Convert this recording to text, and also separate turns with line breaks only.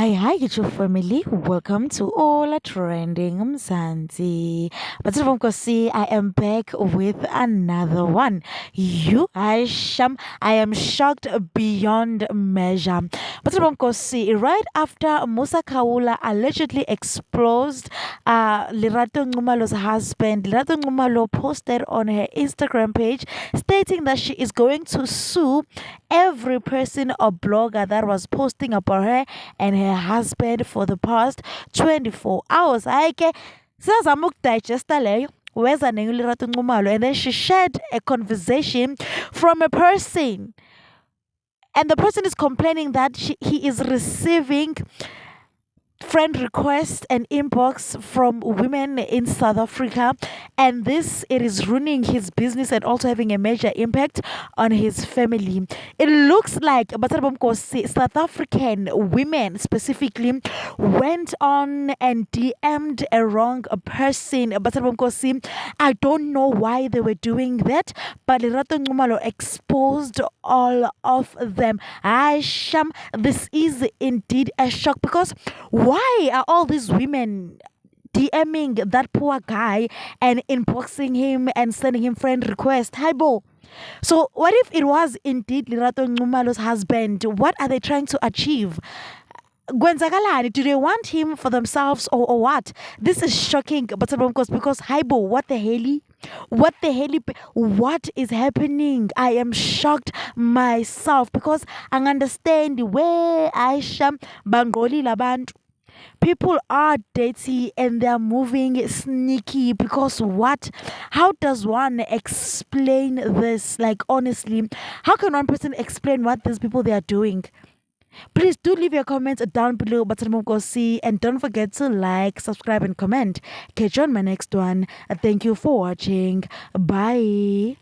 Hi, YouTube family. Welcome to All Trending Mzansi. But of see, I am back with another one. I am shocked beyond measure. But of see, right after Musa Kaula allegedly exposed Lerato Ngumalo's husband, Lerato Ngumalo posted on her Instagram page stating that she is going to sue every person or blogger that was posting about her and her husband for the past 24 hours. Ayike sazama ukudigesta leyo weza nenguLerato Nxumalo, and then she shared a conversation from a person, and the person is complaining that he is receiving friend requests and inbox from women in South Africa, and this it is ruining his business and also having a major impact on his family. It looks like South African women specifically went on and DM'd a wrong person. I don't know why they were doing that, but Lerato Nxumalo exposed all of them. Sham, this is indeed a shock, because why are all these women DMing that poor guy and inboxing him and sending him friend requests? Hi, Bo. So, what if it was indeed Lerato Nxumalo's husband? What are they trying to achieve? Gwenzagalani, do they want him for themselves, or what? This is shocking, but because Haibo, what the hell? What the hell? What is happening? I am shocked myself, because I understand where Aisha Bangoli Laband. People are dirty and they're moving sneaky, because what? How does one explain this? Like, honestly, how can one person explain what these people they are doing? Please do leave your comments down below, and don't forget to like, subscribe, and comment. Catch you on my next one. Thank you for watching. Bye.